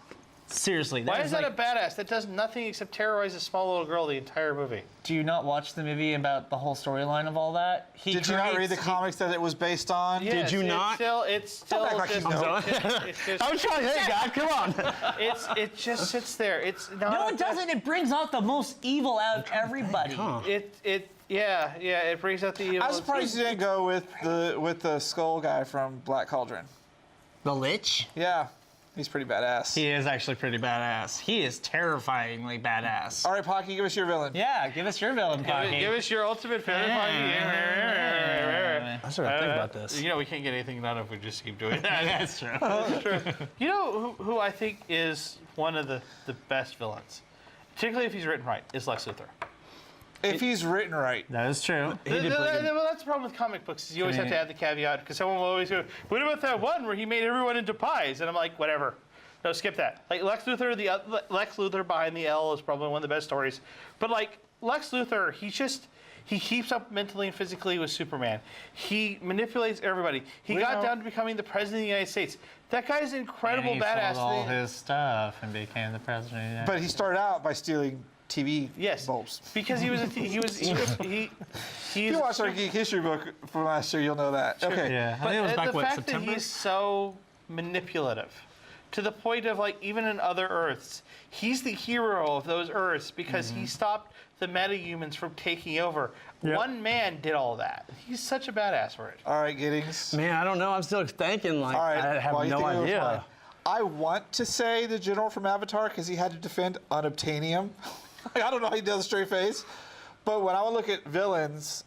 Seriously, Why is that like, a badass that does nothing except terrorize a small little girl the entire movie? Do you not watch the movie about the whole storyline of all that? Did you not read the comics that it was based on? Yes, you it's not? It's still act like you just, know. it's just, I was trying. Hey, God, come on. it just sits there. It's not. No, it doesn't. It brings out the most evil out of everybody. Yeah, it brings out the evil. I'm surprised you didn't go with the skull guy from Black Cauldron. The Lich? Yeah, he's pretty badass. He is actually pretty badass. He is terrifyingly badass. All right, Pocky, give us your villain. Yeah, give us your villain, Pocky. Give us your ultimate favorite. I should think about this. You know, we can't get anything done if we just keep doing that. That's true. You know who I think is one of the best villains, particularly if he's written right, is Lex Luthor. If he's written right. That is true. Well, that's the problem with comic books. Is you always have to add the caveat because someone will always go, "What about that one where he made everyone into pies?" And I'm like, whatever. No, skip that. Like Lex Luthor behind the L is probably one of the best stories. But like Lex Luthor, he keeps up mentally and physically with Superman. He manipulates everybody. He got down to becoming the president of the United States. That guy's an incredible And he badass. sold all his stuff and became the president. But he started out by stealing TV Yes, bulbs. because he was If you watch our geek history book from last year, you'll know that. Okay. Yeah, I But think it was back, the what, fact September? that he's so manipulative, to the point of like even in other Earths, he's the hero of those Earths because he stopped the metahumans from taking over. Yep. One man did all that. He's such a badass for it. All right, Giddings. Man, I don't know. I'm still thinking. Like, All right. I have while you no think of those mine, idea. I want to say the general from Avatar because he had to defend unobtainium. I don't know how he does a straight face. But when I would look at villains,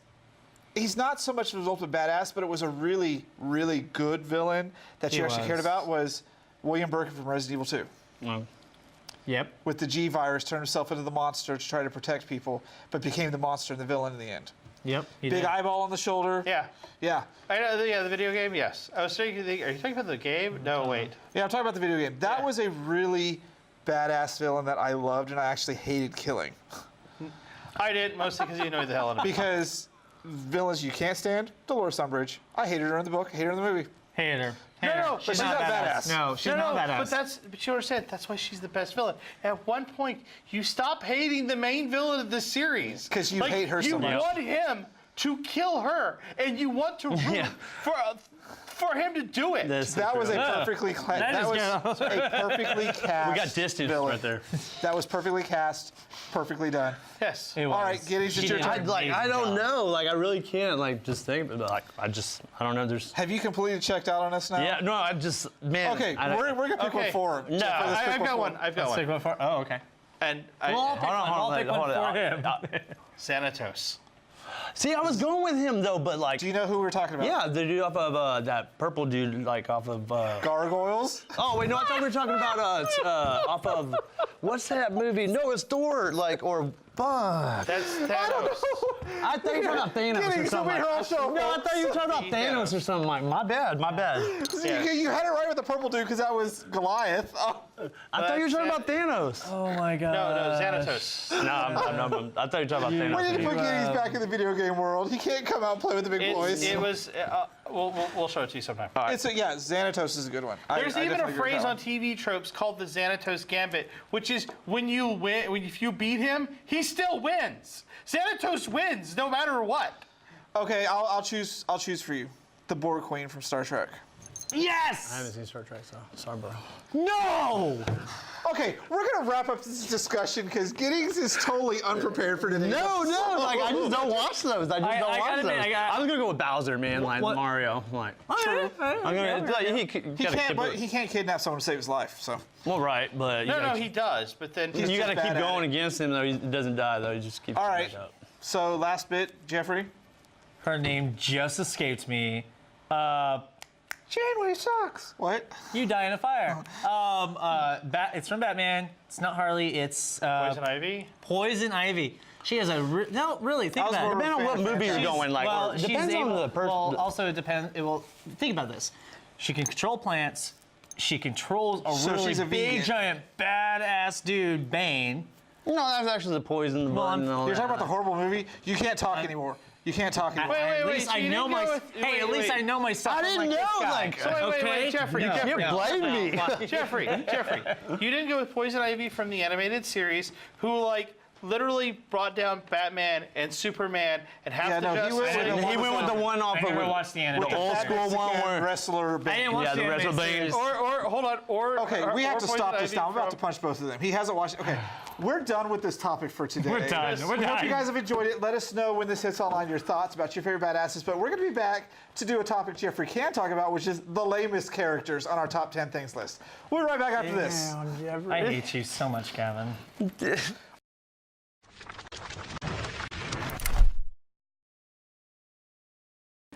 he's not so much of an ultimate badass, but it was a really, really good villain that you actually cared about was William Birkin from Resident Evil 2. Yep. With the G virus, turned himself into the monster to try to protect people, but became the monster and the villain in the end. Yep. He Big did. eyeball on the shoulder. Yeah. Yeah. I know, yeah, the video game, yes. I was thinking, are you talking about the game? No, wait. Yeah, I'm talking about the video game. That Yeah. was a really badass villain that I loved and I actually hated killing. I did, mostly because you know the hell out of it. Because villains you can't stand, Dolores Umbridge. I hated her in the book, I hated her in the movie. Hated her. No, But she's not badass. No, she's not badass. But you understand, that's why she's the best villain. At one point, you stop hating the main villain of the series. 'Cause you hate her so much. You want him to kill her, and you want to root for him to do it. That was a perfectly perfectly cast. We got distance villain. right there. That was perfectly cast, perfectly done. Yes. It was. All right, Giddings, it's your turn. I don't know. Like, I really can't. Like, just think. But like, I don't know. There's. Have you completely checked out on us now? Yeah. No. I just. Man. Okay, I, we're gonna pick one Okay. for him. No, Jeff, let's pick I've got for one. him. I've got Let's take one. one for. Oh, okay. And Well, I'll pick one. I'll pick one for him. Xanatos. See, I was going with him though, but like. Do you know who we're talking about? Yeah, the dude off of that purple dude, like off of. Gargoyles? Oh wait, no, I thought we were talking about off of. What's that movie? No, it's Thor, like or. Fuck. That's Thanos. I thought you were talking about Thanos or Giddings, something. somebody Like, also. no, I thought you were talking about Thanos or something. Like, my bad. Yeah. You had it right with the purple dude because that was Goliath. Oh. I thought you were talking about Thanos. Oh my god. No, Xanatos. No, I thought you were talking about Thanos. We need to put Giddings back in the video game world. He can't come out and play with the big boys. It was. We'll show it to you sometime. Xanatos is a good one. There's even a phrase on TV tropes called the Xanatos Gambit, which is when you win, if you beat him, he still wins. Xanatos wins no matter what. Okay, I'll choose for you. The Borg Queen from Star Trek. Yes. I haven't seen Star Trek, so sorry, bro. No. Okay, we're gonna wrap up this discussion because Giddings is totally unprepared for today. No, like I just don't watch those. I just I don't watch gotta those. admit, I was gonna go with Bowser, man, like What? Mario. Like, True. I'm gonna. Like, He can't, but he can't kidnap someone to save his life. So well, right, but you No, gotta, he does, but then He's you just gotta bad keep at going it. against him though. He doesn't die though. He just keeps all it right. up. So last bit, Jeffrey. Her name just escaped me. Janeway sucks. What? You die in a fire. It's from Batman. It's not Harley. It's Poison Ivy. Poison Ivy. She has a no, really. Think I was about it. more Depending on what movie you're going, like, Well, it she's depends on able, the person. Well, also it depends. It will. Think about this. She can control plants. She controls a So really she's a big, vegan. giant, badass dude, Bane. No, that's actually the poison, the blood, and all You're that. talking about the horrible movie? You can't talk anymore. You can't talk anymore. Wait, At least so I you know didn't go my. with- Hey, wait, at least wait. I know my stuff. I didn't unlike know, this guy. like- So wait, Jeffrey, No. Jeffrey, You blame me. Jeffrey, you didn't go with Poison Ivy from the animated series, who like literally brought down Batman and Superman and half Yeah, the no, he Justice went with League. the He went with the one off I of never watched the the animated. old school one Mexican where. wrestler. I didn't watch Yeah, the the rest of animated the series. Or hold on, or Okay, we have to Poison stop this Ivy now. I'm about to from- punch both of them. He hasn't watched. Okay, we're done with this topic for today. We're done. We're We hope done. you guys have enjoyed it. Let us know when this hits online your thoughts about your favorite badasses. But we're going to be back to do a topic Jeffrey can talk about, which is the lamest characters on our top 10 things list. We'll be right back after this. I hate you so much, Gavin.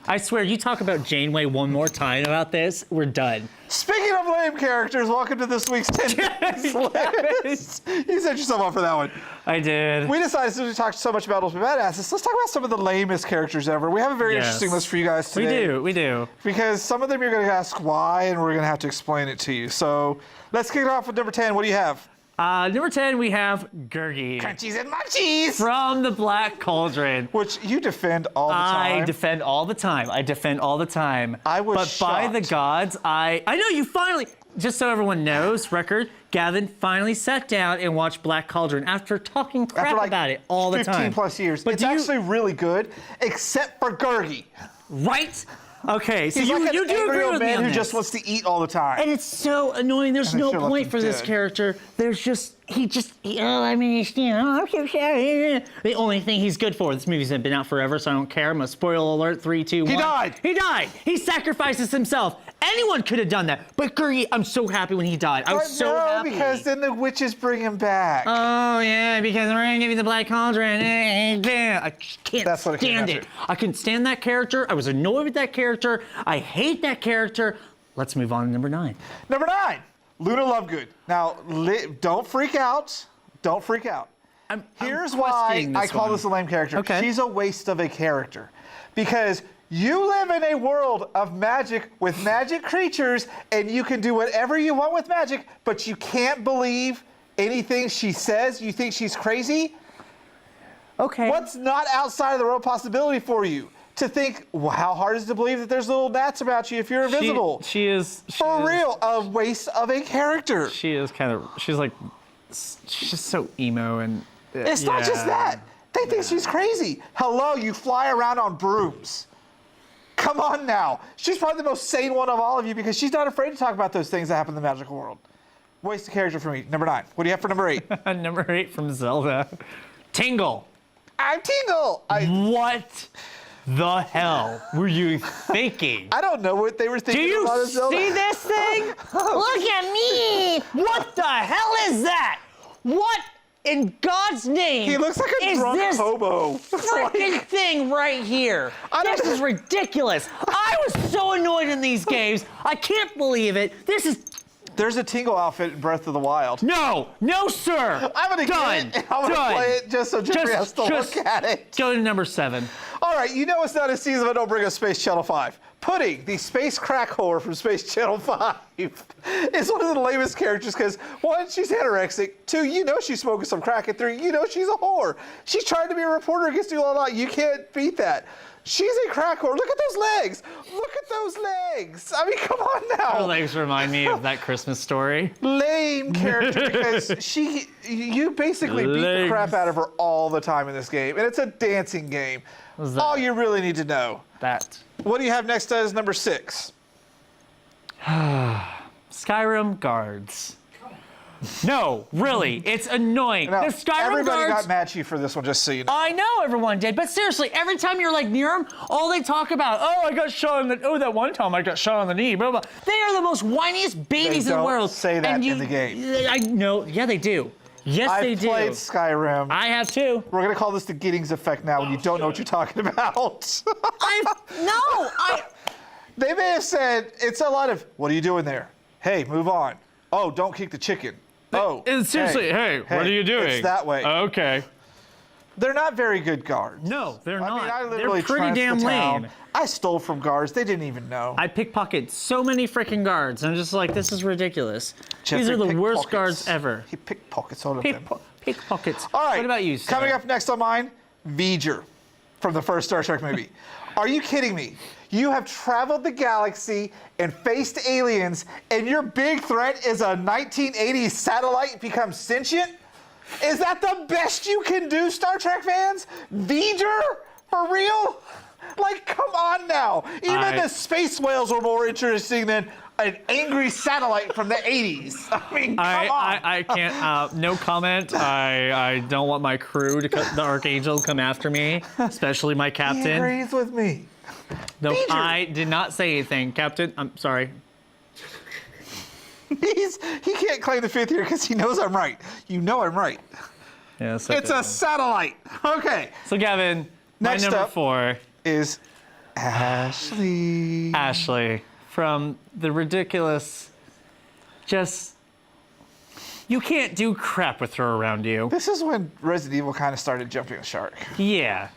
I swear, you talk about Janeway one more time about this, we're done. Speaking of lame characters, welcome to this week's 10 things list. You set yourself up for that one. I did. We decided since we talked so much about Ultimate Badasses, let's talk about some of the lamest characters ever. We have a very Yes. interesting list for you guys We today. do. We do. Because some of them you're going to ask why, and we're going to have to explain it to you. So let's kick it off with number 10. What do you have? Number 10, we have Gurgi Crunchies and munchies! from the Black Cauldron. Which you defend all the time. I defend all the time. I defend all the time. I was But by the shocked. gods, I know you finally, just so everyone knows, record, Gavin finally sat down and watched Black Cauldron after talking crap After like about it all the 15 time. plus years. But It's do you- actually really good, except for Gurgi. Right? Okay, so He's you, like an you do angry agree old with me man on who this. just wants to eat all the time. And it's so annoying. There's And they no should've left point him for this dead. character. There's just, oh, I mean, I'm so sorry. The only thing he's good for, this movie's been out forever, so I don't care. I'm gonna spoil alert, 3, 2, 1. He died. He died. He sacrifices himself. Anyone could have done that. But Gurgi, I'm so happy when he died. I was But so no, happy. because then the witches bring him back. Oh, yeah, because we're gonna give you the Black Cauldron. I can't That's what it came stand down it. to. I couldn't stand that character. I was annoyed with that character. I hate that character. Let's move on to number 9. Number 9, Luna Lovegood. Now, don't freak out. Don't freak out. Here's why questioning I this call one. this a lame character. Okay. She's a waste of a character. Because you live in a world of magic with magic creatures, and you can do whatever you want with magic, but you can't believe anything she says. You think she's crazy? Okay. What's not outside of the realm of possibility for you? To think, well, how hard is it to believe that there's little gnats about you if you're invisible? She is. For real, a waste of a character. She is kind of. She's like. She's just so emo and. It's not just that. They think she's crazy. Hello, you fly around on brooms. Come on now. She's probably the most sane one of all of you because she's not afraid to talk about those things that happen in the magical world. Waste of character for me. Number 9. What do you have for number 8? Number 8 from Zelda. Tingle. I'm Tingle. What the hell were you thinking? I don't know what they were Do thinking you about Zelda. see this thing? Look at me! What the hell is that? What in God's name He looks like a is drunk this hobo. freaking thing right here? This is ridiculous. I was so annoyed in these games. I can't believe it. This is There's a Tingle outfit in Breath of the Wild. no, sir. I'm gonna Done. get it. I'm gonna play it just so Jeffrey has to just look at it. Go to number 7. All right, you know it's not a season if I don't bring up Space Channel 5. Pudding, the space crack whore from Space Channel 5, is one of the lamest characters because, 1, she's anorexic. 2, you know she's smoking some crack. And 3, you know she's a whore. She's trying to be a reporter against you all night. You can't beat that. She's a crack whore. Look at those legs. Look at those legs. I mean, come on Her now. legs remind me of that Christmas story. Lame character because you basically beat the Legs. crap out of her all the time in this game. And it's a dancing game. What's that? All you really need to know. That. What do you have next as number 6? Skyrim guards. No, really, it's annoying. Now, The Skyrim everybody guards. got mad at you for this one, just so you know. I know everyone did, but seriously, every time you're like near them, all they talk about, oh, I got shot on the, oh, that one time I got shot on the knee, blah, blah. They are the most whiniest babies in the don't world. say that and in the game. I know, yeah, they do. Yes, they I've do. played Skyrim. I have too. We're gonna call this the Giddings effect now when you don't know what you're talking about. They may have said, it's a lot of, what are you doing there? Hey, move on. Oh, don't kick the chicken. Oh, And seriously, hey, what are you doing? It's that way. Okay. They're not very good guards. No, they're I not. mean, I literally They're pretty trounced damn the town. lame. I stole from guards. They didn't even know. I pickpocketed so many freaking guards. I'm just like, this is ridiculous. These Jeffrey are the worst pickpockets. guards ever. He pickpockets all of them. Pickpockets. All right. What about you, sir? Coming up next on mine, V'ger from the first Star Trek movie. Are you kidding me? You have traveled the galaxy and faced aliens, and your big threat is a 1980s satellite becomes sentient? Is that the best you can do, Star Trek fans? V'ger? For real? Like, come on now. Even the space whales were more interesting than an angry satellite from the 80s. I mean, come on. I can't. No comment. I don't want my crew to the Archangel to come after me, especially my He captain. agrees with me. No, V'ger. I did not say anything, Captain. I'm sorry. He can't claim the fifth here because he knows I'm right. You know I'm right. Yeah, so It's a satellite. Okay. So Gavin, Next my number up. 4, Is Ashley. Ashley from the ridiculous. Just you can't do crap with her around you. This is when Resident Evil kind of started jumping the shark. Yeah.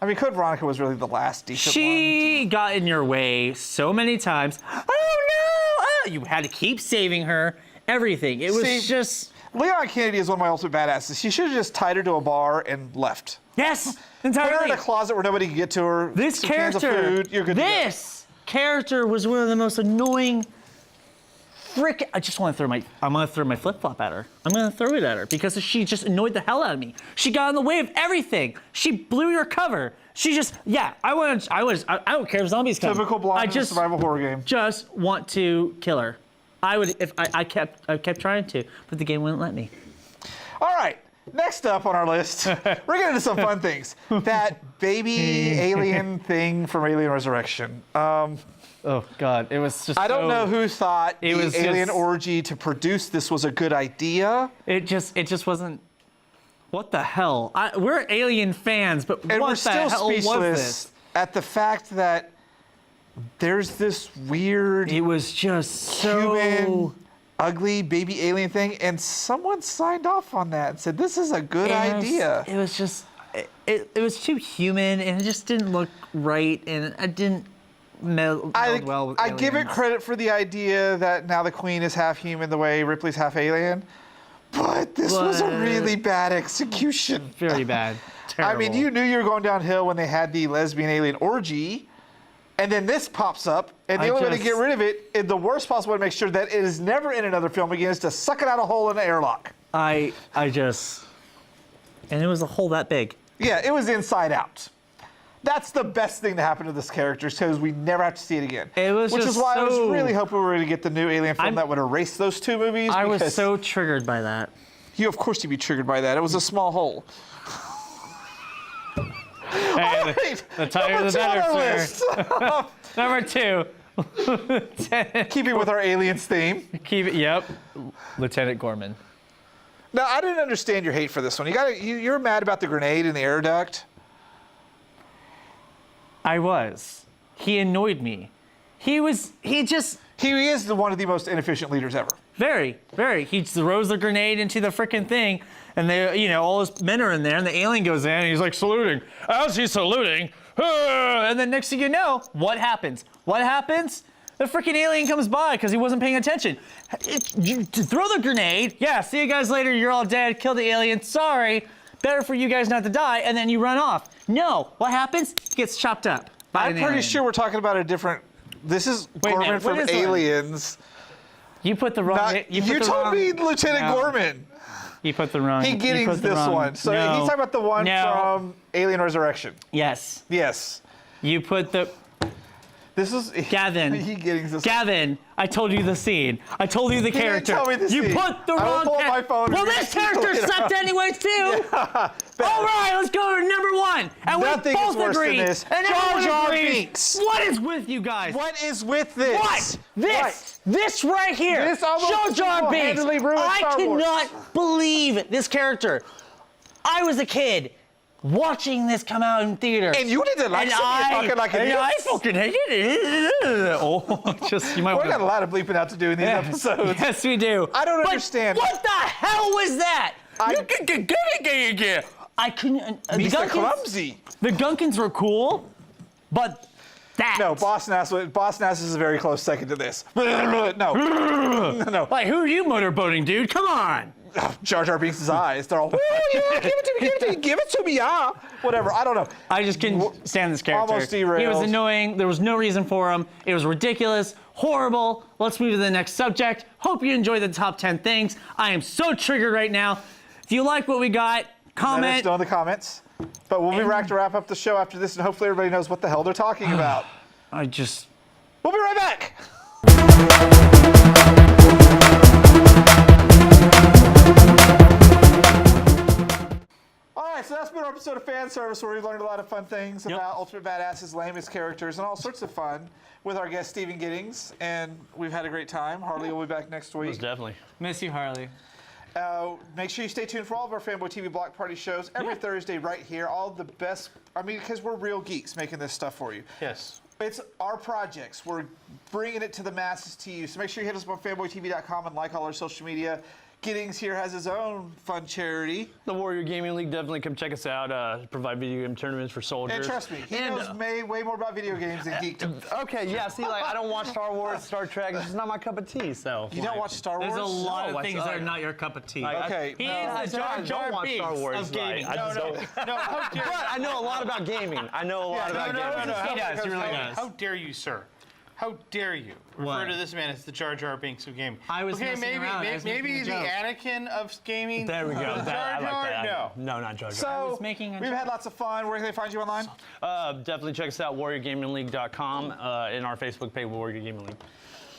I mean, Code Veronica was really the last decent one. She got in your way so many times. Oh no! Oh, you had to keep saving her. Everything. It was See, just Leon Kennedy is one of my ultimate badasses. She should have just tied her to a bar and left. yes, Put her in entirely. a closet where nobody could get to her. This some cans of character, food, you're good to go. this character was one of the most annoying. I just want to I'm gonna throw my flip flop at her. I'm gonna throw it at her because she just annoyed the hell out of me. She got in the way of everything. She blew your cover. She just, I don't care if zombies come. Typical blonde I in a just survival horror game. just want to kill her. I would if I kept trying to, but the game wouldn't let me. All right. Next up on our list, we're getting into some fun things. That baby alien thing from Alien Resurrection. Oh God, it was just. I don't know who thought It the was alien just- orgy to produce this was a good idea. It just wasn't. What the hell? We're Alien fans, but And what we're the still hell was speechless this? at the fact that there's this weird It was just so. human, ugly baby alien thing, and someone signed off on that and said, this is a good idea. It was just. It was too human, and it just didn't look right, and it didn't meld well with I give it aliens. credit for the idea that now the queen is half human the way Ripley's half alien, but this was a But- really bad execution. Very bad. I Terrible. mean, you knew you were going downhill when they had the lesbian alien orgy, and then this pops up, and the only way to get rid of it, in the worst possible way to make sure that it is never in another film again, is to suck it out a hole in an airlock. I just. And it was a hole that big. Yeah, it was Inside Out. That's the best thing to happen to this character, because we never have to see it again. It was Which just is why I was so- really hoping we were going to get the new Alien film that would erase those two movies. I was because so triggered by that. You, of course, you'd be triggered by that. It was a small hole. Hey, All right, the tighter number the two on better, our sir. list. Number 2. Keeping with our aliens theme. Keep it. Yep. Lieutenant Gorman. Now, I didn't understand your hate for this one. You're mad about the grenade in the air duct. I was. He annoyed me. He just He is one of the most inefficient leaders ever. very. He throws the grenade into the freaking thing, and all his men are in there, and the alien goes in, and he's like saluting. As he's saluting, and then next thing you know, what happens? The freaking alien comes by because he wasn't paying attention. You throw the grenade. Yeah, see you guys later. You're all dead. Kill the alien. Sorry. Better for you guys not to die, and then you run off. No, what happens? He gets chopped up. by I'm an pretty alien. sure we're talking about a different. This is Wait a Gorman minute, what from is one? Aliens. You put the wrong. Not, you told me Lieutenant No. Gorman. You put the wrong. He you Giddings put the this wrong- one. So No. he's talking about the one No. from Alien Resurrection. Yes. Yes. You put the. This is Gavin. He Giddings this. Gavin, I told you the scene. I told you the didn't character. tell me the you scene. put the I will wrong pull up my phone Well, and this read it character later. sucked anyways too. All right, let's go to number 1. And Nothing we is both worse than agree. this. And Jar everyone Jar agrees. Binks. What is with you guys? What is with this? What? This right here. This almost Jar Jar Binks. single-handedly ruined I Star Wars. cannot believe this character. I was a kid. watching this come out in theaters. And you didn't like And talking like an and idiot. I fucking hated it. Oh, just you might We want got a to. lot of bleeping out to do in these episodes. Yes, we do. I don't But understand. What the hell was that? I couldn't. The Mr. Gunkins, Clumsy. the Gunkins were cool, but that. No, Boss Nass is a very close second to this. No. No. Like, who are you motorboating, dude? Come on. Jar Jar Binks' eyes. They're all, oh, yeah, give it to me, give it to me, give it to me, yeah. Whatever, I don't know. I just couldn't stand this character. Almost He was derailed. annoying. There was no reason for him. It was ridiculous, horrible. Let's move to the next subject. Hope you enjoyed the top 10 things. I am so triggered right now. If you like what we got, Let us comment. know in the comments. But we'll be back to wrap up the show after this, and hopefully everybody knows what the hell they're talking about. I just. We'll be right back. All right, so that's been our episode of Fanservice, where we learned a lot of fun things about Ultimate Badass's lamest characters and all sorts of fun with our guest Steven Giddings, and we've had a great time. Harley will be back next week. Most definitely. Miss you, Harley. Make sure you stay tuned for all of our Fanboy TV Block Party shows every Thursday right here. All the best, I mean, because we're real geeks making this stuff for you. Yes. It's our projects. We're bringing it to the masses to you. So make sure you hit us up on fanboytv.com and like all our social media. Giddings here has his own fun charity. The Warrior Gaming League, definitely come check us out. Provide video game tournaments for soldiers. And trust me, he knows way more about video games than Geekdom. Okay, yeah, see, like, I don't watch Star Wars, Star Trek. It's just not my cup of tea, so. You don't watch Star Wars? There's a lot No, of things what's that are up? not your cup of tea. Okay. He I is the Jar don't Jar watch Star Binks Wars. of gaming. I just don't. No, how dare But I know a lot about gaming. I know a lot about gaming. He does, he really does. How dare you, sir? How dare you refer What? to this man as the Jar Jar Binks of gaming? I was okay, messing maybe around. I was maybe making a the joke. Anakin of gaming. There we go. Jar I like Jar? that. No. No, not Jar Jar. So, was making a we've joke. had lots of fun. Where can they find you online? Definitely check us out, warriorgamingleague.com, in our Facebook page, Warrior Gaming League.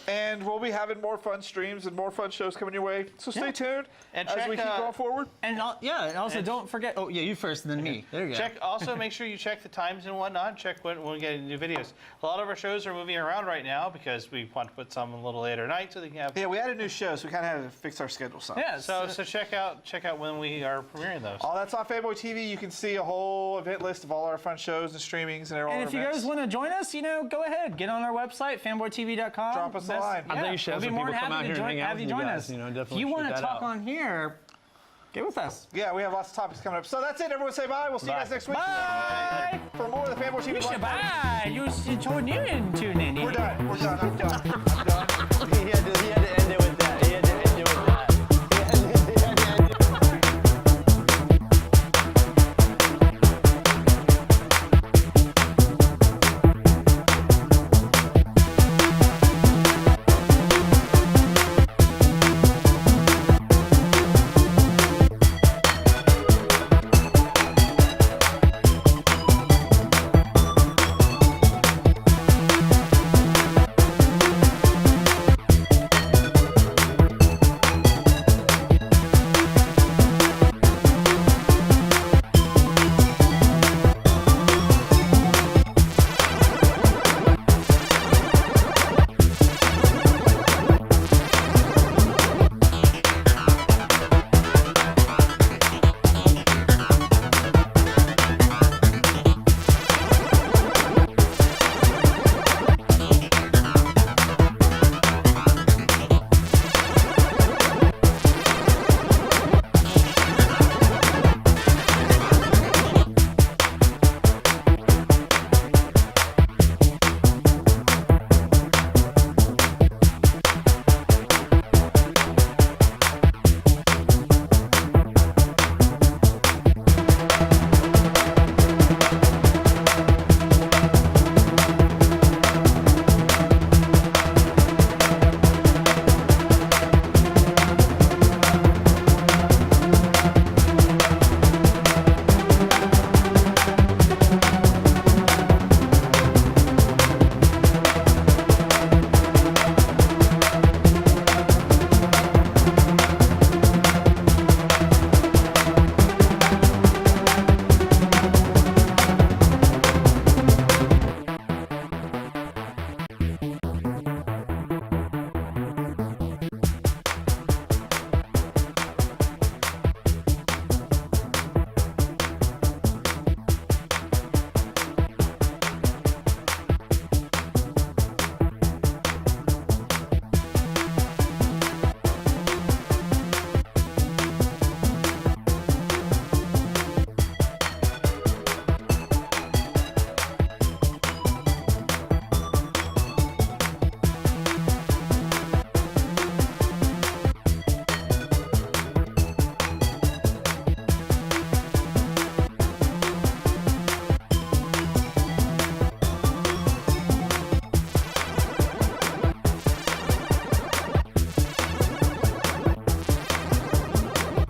And we'll be having more fun streams and more fun shows coming your way. So stay tuned And as check, we keep going forward. And and also don't forget. Oh yeah, you first, then me. There you go. Check. Also, make sure you check the times and whatnot. Check when we get new videos. A lot of our shows are moving around right now because we want to put some a little later night so they can have. Yeah, we added new shows, so we kind of had to fix our schedule some. Yeah. So check out when we are premiering those. All that's on Fanboy TV. You can see a whole event list of all our fun shows and streamings and all And our if you events. guys want to join us, go ahead. Get on our website, fanboytv.com. Drop us a line. I think you should have we'll be some more than people come happy out to here and hang out have with you you join guys, us. definitely If you shoot want to that talk out. on here, get with us. Yeah, we have lots of topics coming up. So that's it. Everyone say bye. We'll see you guys next week. Bye. For more of the Fanboy TV. You should Block Party. buy. You should tune in. We're done. I'm done. Yeah,